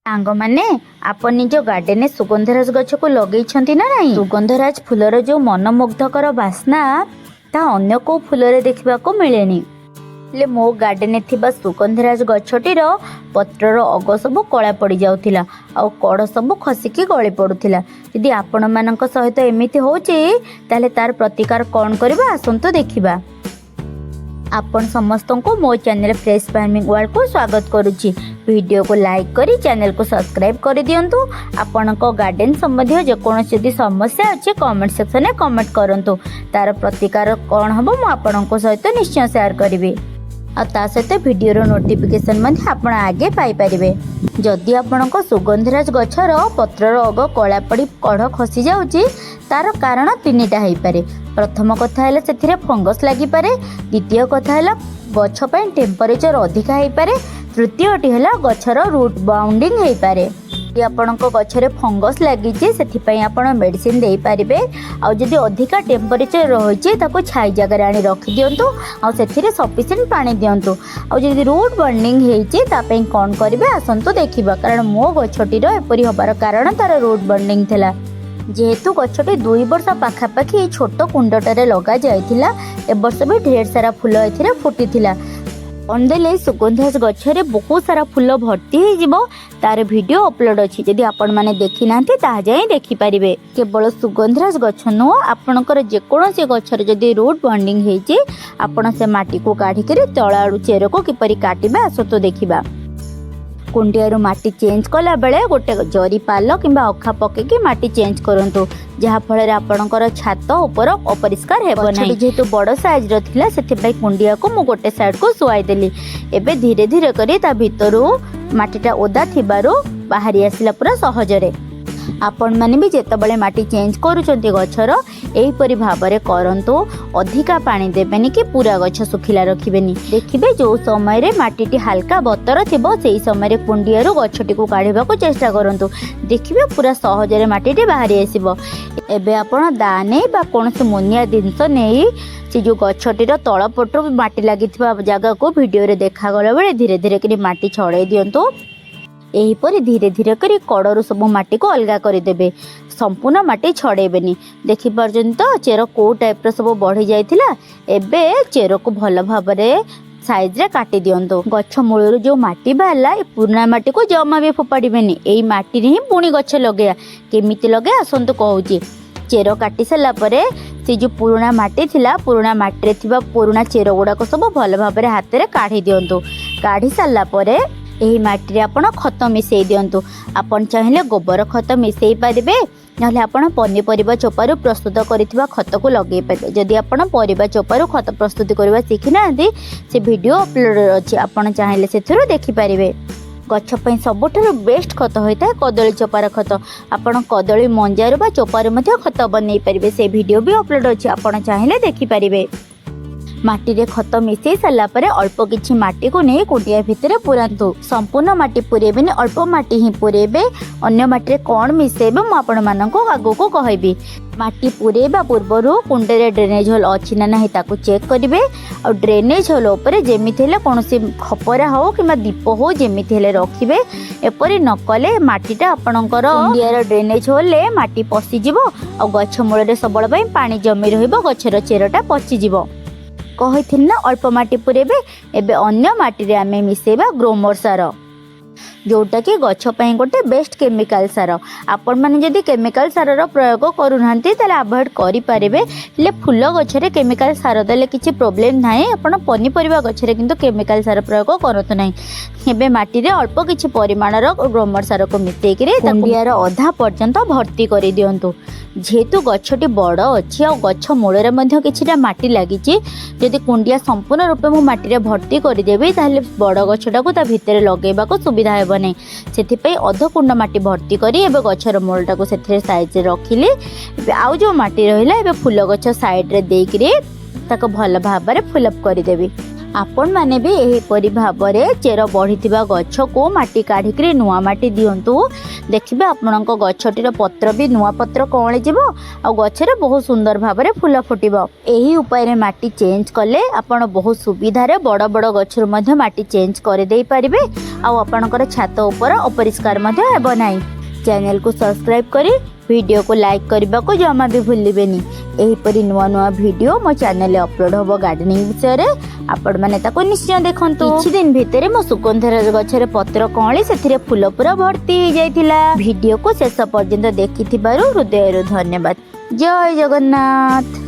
सांग माने आपण निज गार्डन सुगंधराज गछ को लगे ना नहीं। सुगंधराज फूलर जो मनमुग्धकर बास्ना ता अन्य को फूल देखा मिलेनी। ले मो गार्डन थिबा सुगंधराज गछटीर पत्रर अग सब कला पड़ जाउथिला आ कड़ सब खसिकी गली पड़ुथिला। यदि आपण मानक सहित एमिति होउची ताले तार प्रतिकार कौन करबा आसंतु देखिबा। आपण समस्त को मो चैनल फ्रेश फार्मिंग वर्ल्ड को स्वागत करुच्ची। वीडियो को लाइक करी चैनल को सब्सक्राइब कर दियंतु। आपण को गार्डन संबंधी जेकोसी यदि समस्या अच्छे कमेंट सेक्शन में कमेंट करंतु। तार प्रतिकार कौन हम मु आपण को सहित निश्चय शेयर करी आ ता सहित वीडियो नोटिफिकेशन आपण आगे पाई परिबे। जदि आपण को सुगंधराज गछर पत्रर अग कला पड़ी कढ़ खसी जाउची तार कारण तीनिटा हेई पारे। प्रथम कथा है से फंगस लगी पारे, द्वितीय कथा है गछ पई टेम्परेचर अधिका हेई पारे, तृतीयटी है गछर रूट बाउंडिंग हेई पारे। आपणको गछरे फंगस लगी आपण मेडिसिन दे पारिबे। आ जदि अधिका टेम्परेचर रही ताको छाई जगह आनी रखि दियंतु आ सेथिरे सफिशिएंट पानी दियंतु। आ जदि रूट बर्निंग हेइची ता पई कोन करिवे आसंतु देखिबा। कारण मो गछटीर एपरि हबार कारण तार रूट बर्निंग थिला। जेहेतु गछटी 2 वर्ष पाखापाखि छोट कुंडटारे लगा जाइथिला, ए वर्ष भी ढेर सारा फूल एथिरे फुटिथिला। अंदेले सुगंधराज गछरे बहुत सारा फूल भर्ती हो जिवो। तार वीडियो अपलोड अछि, जदि आपण माने देखि नांती ता जाई देखि परिबे। केवल सुगंधराज गछ नो आपणकर जेकोसी गछर जदि रूट बॉन्डिंग हेची आपण से माटी को काढी करी तळाळु चेर को किपरि काटिबा आसतो देखिबा। कुंडियारू माटी चेंज कला बेले गोटे जरी पाल किंबा अखा पकेकी माटी चेंज करंतु, जहा फल आपणकर छात ऊपर अपरिष्कार हेबो नाही। जेहेतु बड़ साइज रो थिला सेति पई कुंडिया को मु गोटे साइड को सुआई देली। एबे धीरे धीरे करी ता भितरु माटीटा ओदा थिबारु बाहरी आसिला पूरा सहजरे। आपण माने भी जेतबळे माटी चेंज करूचंती गछर एहीपरि भाबरे करंतु। अधिका पानी देबेनी कि पूरा गछ सुखिला रखिबेनी। देखिबे जो समय रे माटीटी हल्का बतर थिबो सेही समय रे कुंडियारू गछटी को काढिबाको चेष्टा करंतु। देखिबे पूरा सहजरे माटीटी बाहरी आसीबो। एबे आपण दाने बा कोनसे मुनिया जिंस नेई से जो गछटीर तळ पटु माटी लागिथिबा जगह को वीडियो रे देखा गला बेले धीरे धीरे करी माटी छड़े दियंतु। एहीपरि धीरे धीरे करी कड़रू सब माटी को अलगा करदेवे। संपूर्ण माटी छड़ेबेनी। देखि पर्यंत चेर को टाइप सब बढ़ी जाइथिला। एबे चेर को भल भाबरे साइज रे काटी दियंतो। गछ मूलरू जो माटी बाहला ए पुराना माटी को जमा भी फोपाड़िबेनी। एई माटी रे ही पुणी गछ लगेया। केमिति लगे आसंतु कहूची। चेर काटी सारा परे से जो पुराना माटी थिला पुराना माटी रे थिबा पुराना चेर गुडा को सब भल भाबरे हाथ रे काढी दियंतो। काढी सारा परे एही माटी रे आपण खत मिसई दियंतु। आपण चाहिले गोबर खत मिसई पारिबे, नहले आपण पनीपरिबा चोपारू प्रस्तुत करिथिबा खत को लगेई पारिबे। जदि आपण परिबा चोपारू खत प्रस्तुत करबा सिखि नांती से वीडियो अपलोड अछि, आपण चाहिले सेथुरु देखि पारिबे। गछ पई सबठारु बेस्ट खत होइता कदली चोपार खत। आपण कदली मंजारू बा चोपारू मध्ये खत बनै पारिबे। से वीडियो भी अपलोड अछि, आपण चाहिले देखि पारिबे। माटी रे खत मिसई सारा परे अल्प किछि माटी को नहीं कुंडिया भितरे पुरांतु। संपूर्ण माटी पुरेबेनी, अल्प माटी ही पुरेबे। अन्य माटी रे कोन मिसेबे मु आपण माननको आगो को कहबी। माटी पुरेबा पूर्वरु कुंडे रे ड्रेनेज होल अछि ना नाही ताको चेक करिवे। और ड्रेनेज होल ऊपर जेमिति हेले कोनोसी खपरा हो किबा दीप हो जेमिति हेले रखिबे। एपरि न कले माटीटा आपणकर कुंडिया रे ड्रेनेज होले माटी पसि जिवो और गछ मूल रे सबळ पई पानी जमी रहिबो, गछर चेरटा पचि जिवो। कहिथिन ना अल्प माटी पुरेबे। एबे अन्य माटी रे आमे मिसेबा ग्रोमर सार, जोटा कि गछ पई गोटे बेस्ट केमिकल सार। आपण माने जदि केमिकल सार रो प्रयोग करू नांती ताले अवॉइड करि पारिबे। ले फूल गछरे केमिकल सार देले किछि प्रॉब्लम नाही। आपण पनीपरिबा गछरे किंतु केमिकल सार प्रयोग करत नाही। एबे माटी रे अल्प किछि परिमाण रो ग्रोमर सार को मिसेई करी कुंडिया रो आधा पर्यंत भर्ती करि दियंतु। जेहेतु गछटी बड़ अछि और गछ मूल रे मध्ये किछिटा माटी लागिछि, जदि कुंडिया संपूर्ण रूपे मु माटी रे भर्ती करि देबे ताले बड़ गछटा को ता भितरे लगेबा को सुविधा हेबो नै। सेथि पई अध कुंड माटी भर्ती करी एबे गछर मूलटा को सेथरे साइज रे रखिली। एबे आउ जो माटी रहिला एबे फूल गछ साइड रे देई करी ताको भल भाबरे फुल अप करि देबी। आपण माने भी एहीपरि भाबरे चेर बढ़िथिबा गछ को माटी काढ़िकरी नुआ माटी दियंतु देखिबे आपणक गछटीर पत्र भी नुआ पत्र कौड़ी जीवो आ गछरे बहुत सुंदर भाबरे फूल फुटिबो। एही उपाय रे माटी चेंज कले आपण बहुत सुविधा रे बड़ बड़ गछर मध्ये माटी चेंज कर देई परिबे आ आपणकर छात ऊपर अपरिष्कार मध्ये हेबो नाही। चैनल को सब्सक्राइब करी वीडियो को लाइक करने को जमा भी भूलिबेनी। एहीपरि नुआ नुआ वीडियो मो चैनल अपलोड होबो गार्डनिंग विषय रे आपण माने ताको निश्चय देखंतु। किछि दिन भितरे मो सुगंधराज गछरे पत्र कौली सेथिरे फूल पूरा भर्ती हो जाइतिला। वीडियो को शेष पर्यंत देखिथिबारु हृदयरु धन्यवाद। जय जगन्नाथ।